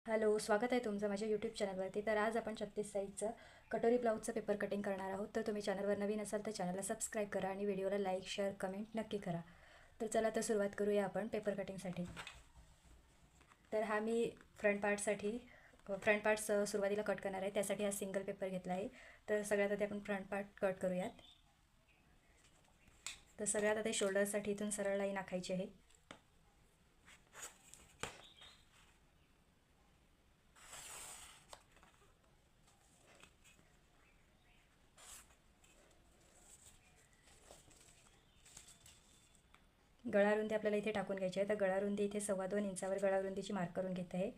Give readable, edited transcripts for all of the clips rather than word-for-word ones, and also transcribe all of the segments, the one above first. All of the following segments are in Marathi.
हॅलो, स्वागत आहे तुमचं माझ्या यूट्यूब चॅनलवरती. तर आज आपण 36 साईजचं कटोरी ब्लाऊजचं पेपर कटिंग करणार आहोत. तर तुम्ही चॅनलवर नवीन असाल तर चॅनलला सबस्क्राईब करा आणि व्हिडिओला लाईक, शेअर, कमेंट नक्की करा. तर चला तर सुरुवात करूया आपण पेपर कटिंगसाठी. तर हा मी फ्रंट पार्ट्स सुरुवातीला कट करणार आहे. त्यासाठी हा सिंगल पेपर घेतला आहे. तर सगळ्यात आधी आपण फ्रंट पार्ट कट करूयात. तर सगळ्यात आधी शोल्डरसाठी इथून सरळ लाईन आखायची आहे. गळारुंदी आपल्याला इथे टाकून घ्यायची आहे. तर गळारुंदी इथे 2.25 इंचावर गळारुंदीची मार्क करून घेत आहे.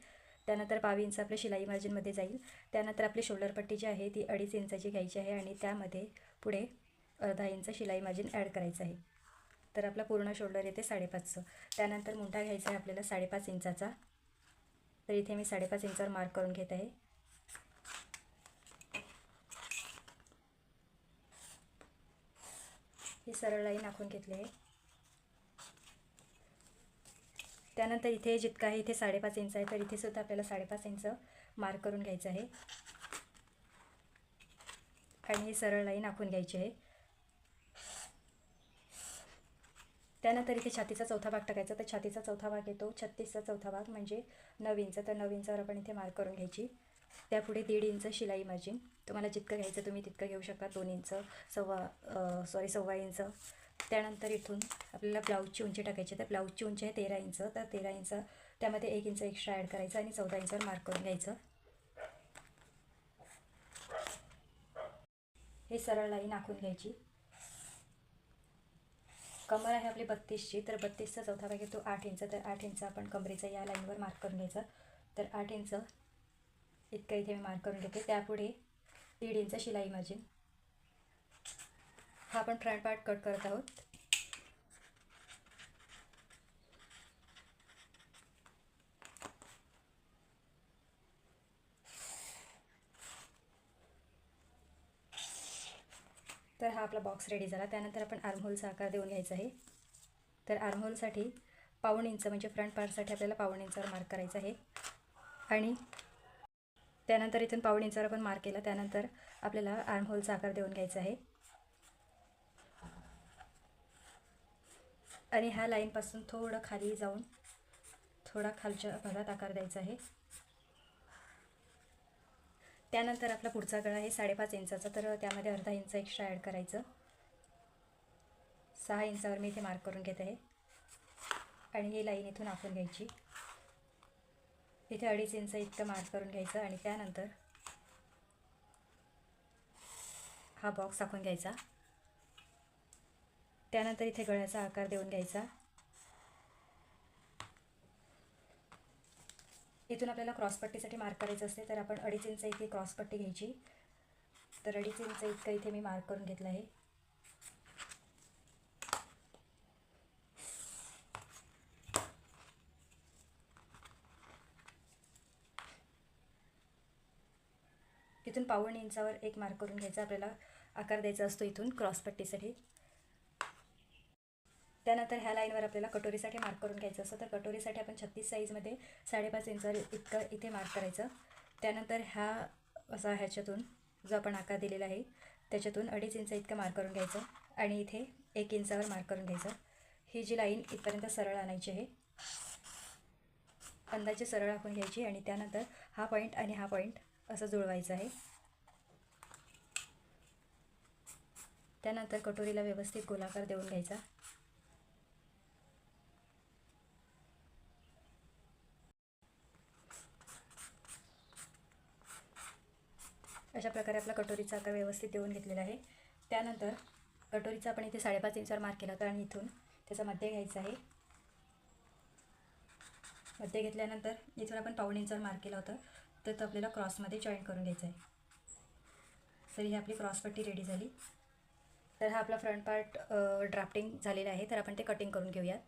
त्यानंतर 22 इंच आपल्या शिलाई मार्जिनमध्ये जाईल. त्यानंतर आपली शोल्डर पट्टी जी आहे ती 2.5 इंचाची घ्यायची आहे आणि त्यामध्ये पुढे अर्धा इंच शिलाई मार्जिन ॲड करायचं आहे. तर आपला पूर्ण शोल्डर येते 5.5चं. त्यानंतर मुंठा घ्यायचा आहे आपल्याला 5.5 इंचाचा. तर इथे मी 5.5 इंचावर मार्क करून घेत आहे. ही सरळ लाईन आखून घेतली आहे. त्यानंतर इथे जितका आहे इथे 5.5 इंच आहे, तर इथे सुद्धा आपल्याला 5.5 इंच मार्क करून घ्यायचं आहे आणि ही सरळ लाईन आखून घ्यायची आहे. त्यानंतर इथे छातीचा चौथा भाग टाकायचा. तर छातीचा चौथा भाग येतो 36चा चौथा भाग म्हणजे 9 इंच. तर 9 इंचावर आपण इथे मार्क करून घ्यायची. त्यापुढे 1.5 इंच शिलाई मार्जिन. तुम्हाला जितकं घ्यायचं तुम्ही तितकं घेऊ शकता. 2 इंच, 1.25 इंच. त्यानंतर इथून आपल्याला ब्लाऊजची उंची टाकायची. तर ब्लाऊजची उंची आहे 13 इंच. तर 13 इंच त्यामध्ये 1 इंच एक्स्ट्रा ॲड करायचं आणि 14 इंचावर मार्क करून घ्यायचं. हे सरळ लाईन आखून घ्यायची. कमर आहे आपली 32ची. तर 32चा चौथा भाग येतो 8 इंच. तर 8 इंच आपण कमरेचा या लाईनवर मार्क करून घ्यायचं. तर 8 इंच इतकं इथे मी मार्क करून घेते. त्यापुढे 1.5 इंच शिलाई मार्जिन. हा आपण फ्रंट पार्ट कट करत आहोत. तर हा आपला बॉक्स रेडी झाला. त्यानंतर आपण आर्महोलचा आकार देऊन घ्यायचा आहे. तर आर्महोलसाठी 1.25 इंच म्हणजे फ्रंट पार्टसाठी आपल्याला 1.25 इंचावर मार्क करायचं आहे आणि त्यानंतर इथून 1.25 इंचावर आपण मार्क केला. त्यानंतर आपल्याला आर्महोलचा आकार देऊन घ्यायचा आहे आणि ह्या लाईनपासून थोडं खाली जाऊन थोडा खालच्या भागात आकार द्यायचा आहे. त्यानंतर आपला पुढचा गळा आहे 5.5 इंचाचा. तर त्यामध्ये अर्धा इंच एक्स्ट्रा ॲड करायचं. 6 इंचावर मी इथे मार्क करून घेत आहे आणि ही लाईन इथून आखून घ्यायची. इथे 2.5 इंच इतकं मार्क करून घ्यायचं आणि त्यानंतर हा बॉक्स आखून घ्यायचा. त्यानंतर इथे गळ्याचा आकार देऊन घ्यायचा. इथून आपल्याला क्रॉसपट्टीसाठी मार्क करायचं असते. तर आपण 2.5 इंच इथे क्रॉसपट्टी घ्यायची. तर 2.5 इंच इतकं इथे मी मार्क करून घेतलं आहे. इथून 1.25 इंचावर एक मार्क करून घ्यायचा. आपल्याला आकार द्यायचा असतो इथून क्रॉसपट्टीसाठी. त्यानंतर ह्या लाईनवर आपल्याला कटोरीसाठी मार्क करून घ्यायचं असतं. तर कटोरीसाठी आपण 36 साईजमध्ये 5.5 इंचावर इतकं इथे मार्क करायचं. त्यानंतर ह्याच्यातून जो आपण आकार दिलेला आहे त्याच्यातून 2.5 इंच इतकं मार्क करून घ्यायचं आणि इथे 1 इंचावर मार्क करून घ्यायचं. ही जी लाईन इथपर्यंत सरळ आणायची आहे. अंदाजे सरळ आखून घ्यायची आणि त्यानंतर हा पॉईंट आणि हा पॉईंट असं जुळवायचं आहे. त्यानंतर कटोरीला व्यवस्थित गोलाकार देऊन घ्यायचा. अशा प्रकारे आपला कटोरीचा आकार व्यवस्थित देऊन घेतलेला आहे. त्यानंतर कटोरीचा आपण इथे 5.5 इंचावर मार्क केला होता आणि इथून त्याचा मध्य घ्यायचा आहे. मध्य घेतल्यानंतर इथून आपण 1.25 इंचावर मार्क केला होता. तर तो आपल्याला क्रॉसमध्ये जॉईन करून घ्यायचा आहे. तर ही आपली क्रॉसपट्टी रेडी झाली. तर हा आपला फ्रंट पार्ट ड्राफ्टिंग झालेला आहे. तर आपण ते कटिंग करून घेऊयात.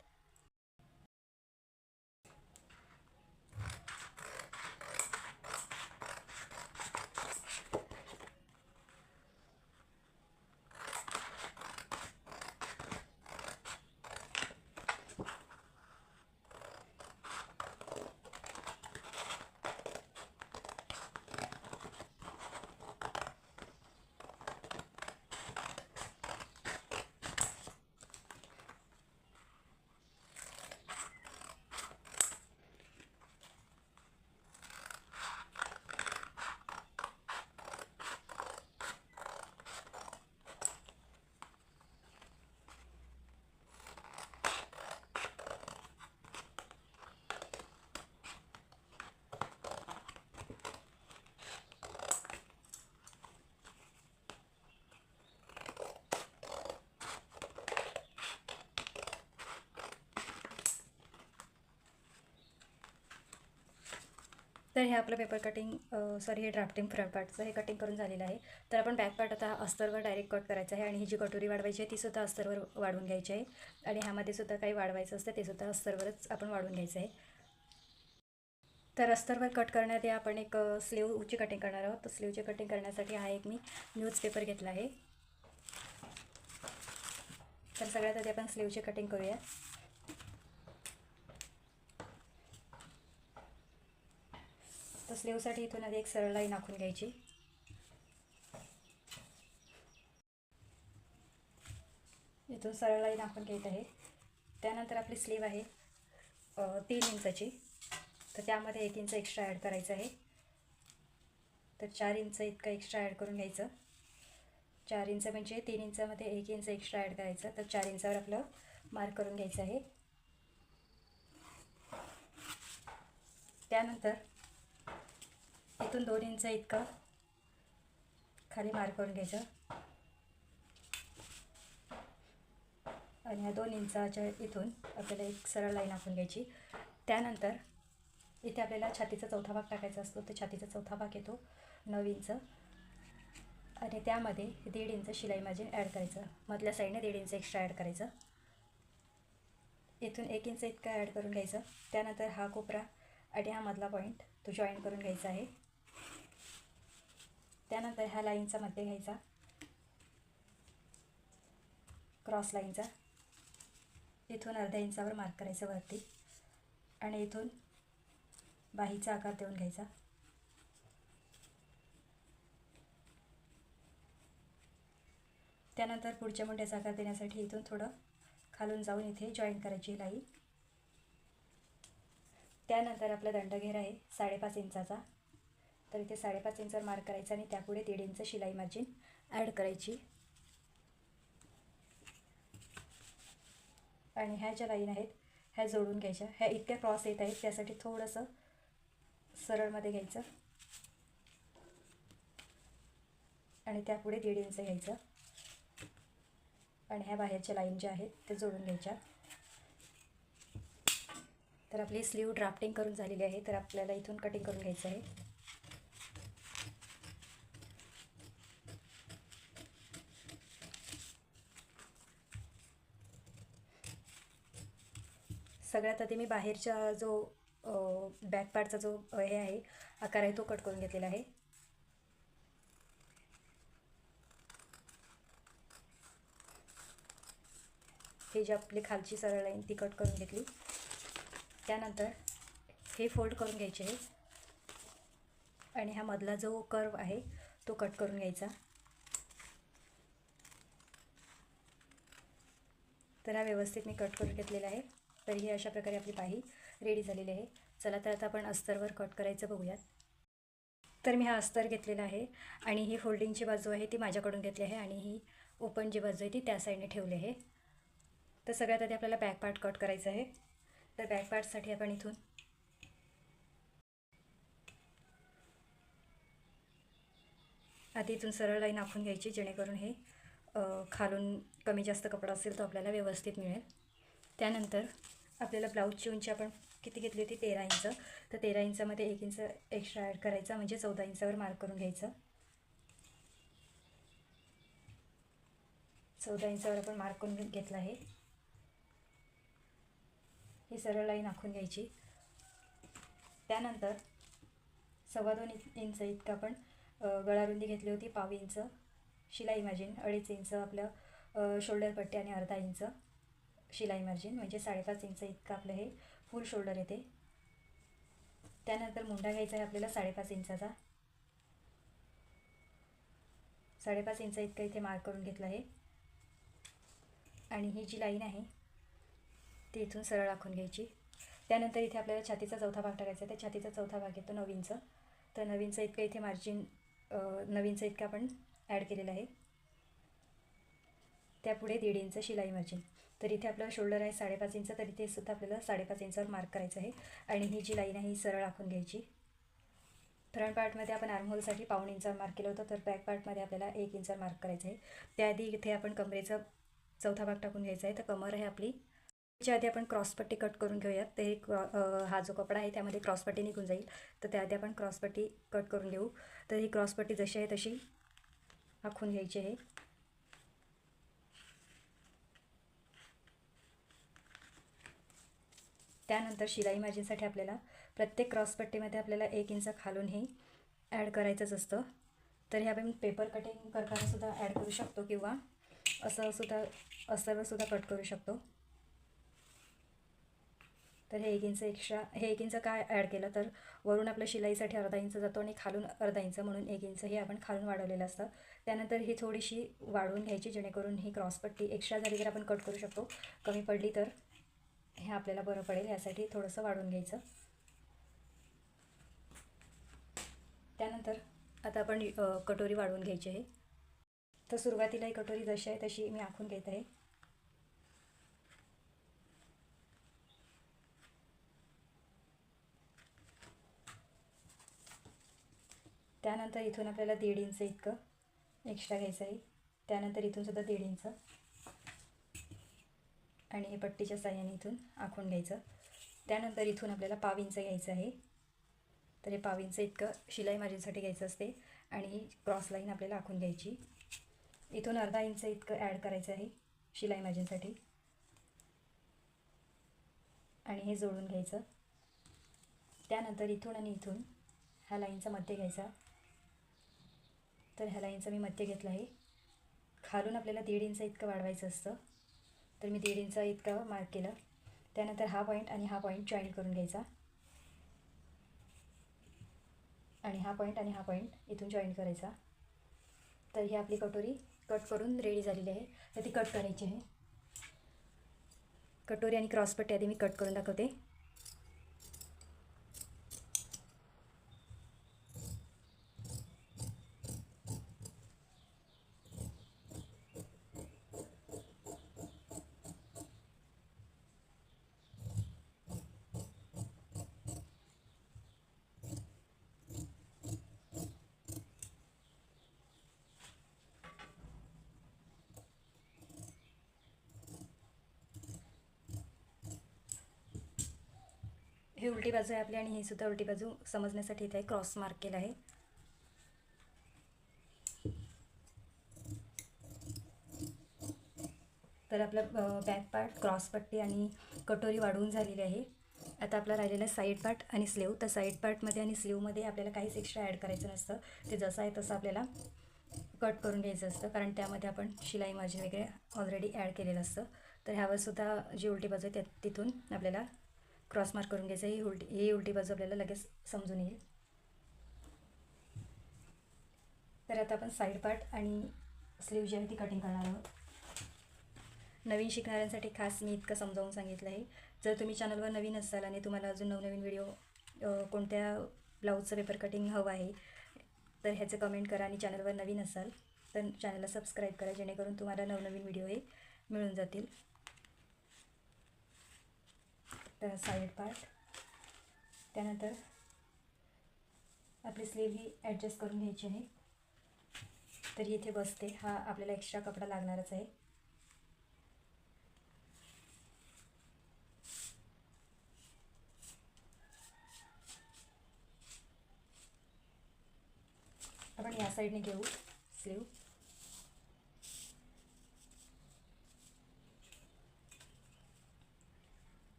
तर हे आपलं पेपर कटिंग हे ड्राफ्टिंग फ्रंट पार्टचं हे कटिंग करून झालेलं आहे. तर आपण बॅक पार्ट आता अस्तरवर डायरेक्ट कट करायचं आहे आणि ही जी कटोरी वाढवायची आहे तीसुद्धा अस्तरवर वाढवून घ्यायची आहे आणि ह्यामध्ये सुद्धा काही वाढवायचं असतं ते सुद्धा अस्तरवरच आपण वाढवून घ्यायचं आहे. तर अस्तरवर कट करण्याआधी आपण एक स्लीवची कटिंग करणार आहोत. तर स्लीवची कटिंग करण्यासाठी हा एक मी न्यूजपेपर घेतला आहे. तर सगळ्यात आधी आपण स्लीवची कटिंग करूया. तर स्लीवसाठी इथून आधी एक सरळ लाईन आखून घ्यायची. इथून सरळ लाईन आखून घेत आहे. त्यानंतर आपली स्लीव आहे 3 इंचाची. तर त्यामध्ये 1 इंच एक्स्ट्रा ॲड करायचं आहे. तर 4 इंच इतकं एक्स्ट्रा ॲड करून घ्यायचं. 4 इंच म्हणजे 3 इंचामध्ये 1 इंच एक्स्ट्रा ॲड करायचं. तर 4 इंचावर आपलं मार्क करून घ्यायचं आहे. त्यानंतर इथून 2 इंच इतकं खाली मार्क करून घ्यायचं आणि ह्या 2 इंचाच्या इथून आपल्याला एक सरळ लाईन आखून घ्यायची. त्यानंतर इथे आपल्याला छातीचा चौथा भाग टाकायचा असतो. तर छातीचा चौथा भाग येतो 9 इंच आणि त्यामध्ये 1.5 इंच शिलाई मार्जिन ॲड करायचं. मधल्या साईडने 1.5 इंच एक्स्ट्रा ॲड करायचं. इथून 1 इंच इतकं ॲड करून घ्यायचं. त्यानंतर हा कोपरा आणि हा मधला पॉईंट तो जॉईन करून घ्यायचा आहे. त्यानंतर ह्या लाईनचा मध्य घ्यायचा, क्रॉस लाईनचा. इथून अर्ध्या इंचावर मार्क करायचं वरती आणि इथून बाहीचा आकार देऊन घ्यायचा. त्यानंतर पुढच्या मुंड्याचा आकार देण्यासाठी इथून थोडं खालून जाऊन इथे जॉईन करायची लाईन. त्यानंतर आपला दंडघेर आहे 5.5 इंचाचा. तर इथे 5.5 इंचावर मार्क करायचा आणि त्यापुढे 1.5 इंच शिलाई मार्जिन ॲड करायची. आणि ह्या ज्या लाईन आहेत ह्या जोडून घ्यायच्या. ह्या इतक्या क्रॉस येत आहेत त्यासाठी थोडंसं सरळमध्ये घ्यायचं आणि त्यापुढे 1.5 इंच घ्यायचं आणि ह्या बाहेरच्या लाईन ज्या आहेत त्या जोडून घ्यायच्या. तर आपली स्लीव ड्राफ्टिंग करून झालेली आहे. तर आपल्याला इथून कटिंग करून घ्यायचं आहे. सगळ्यात आधी मी बाहेरचा जो बॅक पार्टचा जो हे आहे आकार आहे तो कट करून घेतलेला आहे. ही जी आपली खालची सरळ लाईन ती कट करून घेतली. त्यानंतर हे फोल्ड करून घ्यायचे आहे आणि हा मधला जो कर्व आहे तो कट करून घ्यायचा. तर हा व्यवस्थित मी कट करून घेतलेला आहे. तर ही अशा प्रकारे आपली बाही रेडी झालेली आहे. चला तर आता आपण अस्तरवर कट करायचं बघूयात. तर मी हा अस्तर घेतलेला आहे आणि ही फोल्डिंगची बाजू आहे ती माझ्याकडून घेतली आहे आणि ही ओपन जी बाजू आहे ती त्या साईडने ठेवली आहे. तर सगळ्यात आधी आपल्याला बॅक पार्ट कट करायचं आहे. तर बॅक पार्टसाठी आपण इथून आधी इथून सरळ लाईन आखून घ्यायची जेणेकरून हे खालून कमी जास्त कपडा असेल तो आपल्याला व्यवस्थित मिळेल. त्यानंतर आपल्याला ब्लाऊजची उंची आपण किती घेतली होती 13 इंच. तर 13 इंचामध्ये 1 इंच एक्स्ट्रा ॲड करायचा म्हणजे 14 इंचावर मार्क करून घ्यायचं. 14 इंचावर आपण मार्क करून घेतला आहे. ही सरळ लाईन आखून घ्यायची. त्यानंतर 2.25 इंच इतकं आपण गळारुंदी घेतली होती 1/2 इंच शिलाई मार्जिन, 2.5 इंच आपलं शोल्डर पट्टी आणि अर्धा इंच शिलाई मार्जिन म्हणजे 5.5 इंच इतकं आपलं हे फुल शोल्डर येते. त्यानंतर मुंडा घ्यायचा आहे आपल्याला 5.5 इंचाचा. 5.5 इंच इतकं इथे मार्क करून घेतलं आहे आणि ही जी लाईन आहे ती इथून सरळ आखून घ्यायची. त्यानंतर इथे आपल्याला छातीचा चौथा भाग टाकायचा आहे. त्या छातीचा चौथा भाग येतो 9 इंच. तर 9 इंच इतकं इथे मार्जिन 9 इंच इतकं आपण ॲड केलेलं आहे. त्यापुढे 1.5 इंच शिलाई मार्जिन. तर इथे आपलं शोल्डर आहे 5.5 इंच. तर इथे सुद्धा आपल्याला 5.5 इंचावर मार्क करायचं आहे आणि ही जी लाईन आहे ही सरळ आखून घ्यायची. फ्रंट पार्टमध्ये आपण आर्महोलसाठी 1/2 इंचावर मार्क केलं होतं. तर बॅक पार्टमध्ये आपल्याला 1 इंचावर मार्क करायचं आहे. त्याआधी इथे आपण कमरेचा चौथा भाग टाकून घ्यायचा आहे. तर कमर आहे आपली त्याच्या आधी आपण क्रॉसपट्टी कट करून घेऊयात. ते हा जो कपडा आहे त्यामध्ये क्रॉसपट्टी निघून जाईल, तर त्याआधी आपण क्रॉसपट्टी कट करून घेऊ. तर ही क्रॉसपट्टी जशी आहे तशी आखून घ्यायची आहे. त्यानंतर शिलाई मार्जिनसाठी आपल्याला प्रत्येक क्रॉसपट्टीमध्ये आपल्याला 1 इंच खालून हे ॲड करायचंच असतं. तर हे आपण पेपर कटिंग करताना सुद्धा ॲड करू शकतो किंवा असं सुद्धा कट करू शकतो. तर हे 1 इंच एक्स्ट्रा, हे 1 इंच काय ॲड केलं तर वरून आपलं शिलाईसाठी अर्धा इंच जातो आणि खालून अर्धा इंच, म्हणून 1 इंच हे आपण खालून वाढवलेलं असतं. त्यानंतर ही थोडीशी वाढवून घ्यायची, जेणेकरून ही क्रॉसपट्टी एक्स्ट्रा झाली तर आपण कट करू शकतो, कमी पडली तर हे आपल्याला बरं पडेल, यासाठी थोडंसं वाढवून घ्यायचं. त्यानंतर आता आपण कटोरी वाढवून घ्यायची आहे. तर सुरुवातीला ही कटोरी जशी आहे तशी मी आखून घेत आहे. त्यानंतर इथून आपल्याला 1.5 इंच इतकं एक्स्ट्रा घ्यायचं आहे. त्यानंतर इथून सुद्धा 1.5 इंच आणि हे पट्टीच्या साह्याने इथून आखून घ्यायचं. त्यानंतर इथून आपल्याला पाव इंच घ्यायचं आहे. तर हे पाव इंच इतकं शिलाई मार्जिनसाठी घ्यायचं असते आणि ही क्रॉस लाईन आपल्याला आखून घ्यायची. इथून अर्धा इंच इतकं ॲड करायचं आहे शिलाई मार्जिनसाठी आणि हे जोडून घ्यायचं. त्यानंतर इथून आणि इथून ह्या लाईनचा मध्य घ्यायचा. तर ह्या लाईनचा मी मध्य घेतला आहे. खालून आपल्याला 1.5 इंच इतकं वाढवायचं असतं, तर मी 1.5 इंच इतकं मार्क केलं. त्यानंतर हा पॉईंट आणि हा पॉईंट जॉईन करून घ्यायचा आणि हा पॉईंट आणि हा पॉईंट इथून जॉईन करायचा. तर ही आपली कटोरी कट करून रेडी झालेली आहे. तर ती कट करायची आहे. कटोरी आणि क्रॉसपट्टी आधी मी कट करून दाखवते. ही उलटी बाजू आहे आपली आणि ही सुद्धा उलटी बाजू समजण्यासाठी इथे क्रॉस मार्क केला आहे. तर आपलं बॅक पार्ट, क्रॉसपट्टी आणि कटोरी वाढवून झालेली आहे. आता आपला राहिलेला साईड पार्ट आणि स्लीव. तर साईड पार्टमध्ये आणि स्लीवमध्ये आपल्याला काहीच एक्स्ट्रा ॲड करायचं नसतं. ते जसं आहे तसं आपल्याला कट करून घ्यायचं असतं, कारण त्यामध्ये आपण शिलाई मार्जिन वगैरे ऑलरेडी ॲड केलेलं असतं. तर ह्यावर सुद्धा जी उलटी बाजू आहे तिथून आपल्याला क्रॉस मार्क करून घ्यायचं. ही उलटी बाजू आपल्याला लगेच समजून येईल. तर आता आपण साईड पार्ट आणि स्लीव जी आहे ती कटिंग करणार आहोत. नवीन शिकणाऱ्यांसाठी खास मी इतकं समजावून सांगितलं आहे. जर तुम्ही चॅनलवर नवीन असाल आणि तुम्हाला अजून नवनवीन व्हिडिओ कोणत्या ब्लाऊजचं पेपर कटिंग हवं आहे तर ह्याचं कमेंट करा. आणि चॅनलवर नवीन असाल तर चॅनलला सबस्क्राईब करा, जेणेकरून तुम्हाला नवनवीन व्हिडिओ हे मिळून जातील. तर साईड पार्ट, त्यानंतर आपली स्लीव ही ॲडजस्ट करून घ्यायची आहे. तर इथे बसते, हा आपल्याला एक्स्ट्रा कपडा लागणारच आहे. आपण या साईडने घेऊ स्लीव.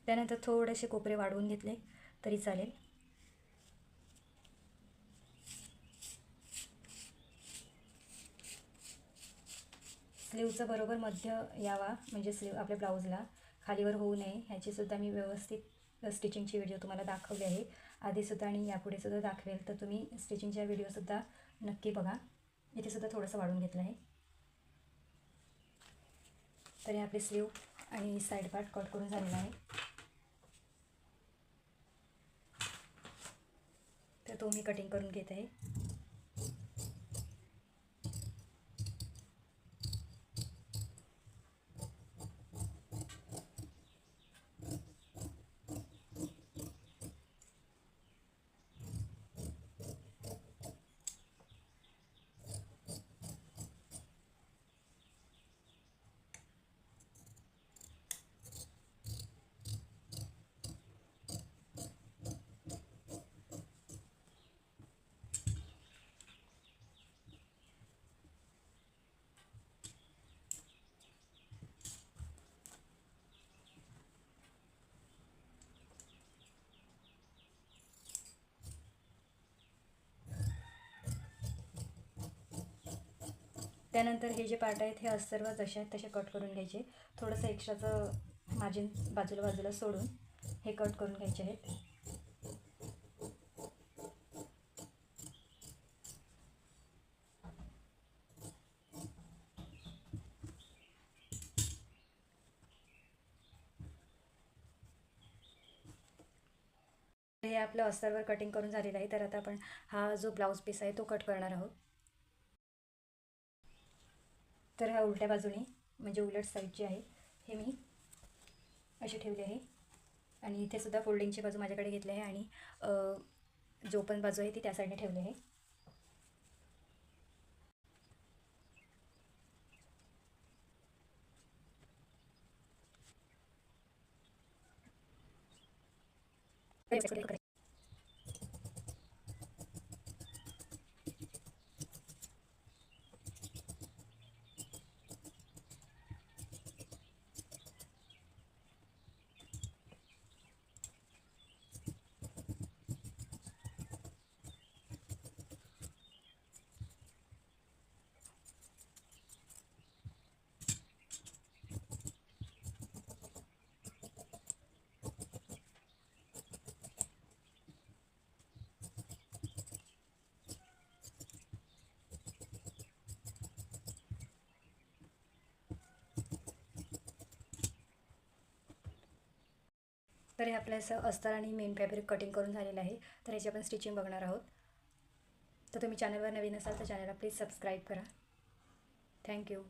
त्यानंतर थोडेसे कोपरे वाढवून घेतले तरी चालेल. स्लीवचं बरोबर मध्य यावा, म्हणजे स्लीव आपल्या ब्लाऊजला खालीवर होऊ नये, ह्याचीसुद्धा मी व्यवस्थित स्टिचिंगची व्हिडिओ तुम्हाला दाखवली आहे आधीसुद्धा आणि यापुढेसुद्धा दाखवेल. तर तुम्ही स्टिचिंगच्या व्हिडिओसुद्धा नक्की बघा. इथेसुद्धा थोडंसं वाढवून घेतलं आहे. तर हे आपली स्लीव आणि साईड पार्ट कट करून झालेला आहे. तर तो मी कटिंग करून घेत आहे. त्यानंतर हे जे पार्ट आहेत हे अस्तरवर जसे आहेत तसे कट करून घ्यायचे. थोडंसं एक्स्ट्राचं मार्जिन बाजूला बाजूला सोडून हे कट करून घ्यायचे आहेत. हे आपलं अस्तरवर कटिंग करून झालेलं आहे. तर आता आपण हा जो ब्लाऊज पीस आहे तो कट करणार आहोत. तर हा उलट्या बाजूने म्हणजे उलट साईड जी आहे हे मी अशी ठेवली आहे आणि इथे सुद्धा फोल्डिंगची बाजू माझ्याकडे घेतली आहे आणि जो पण बाजू आहे ती त्या साईडने ठेवली आहे. तर हे आपलं असं अस्तर आणि मेन फॅब्रिक कटिंग करून झालेलं आहे. तर ह्याची आपण स्टिचिंग बघणार आहोत. तर तुम्ही चॅनलवर नवीन असाल तर चॅनलला प्लीज सबस्क्राईब करा. थँक्यू.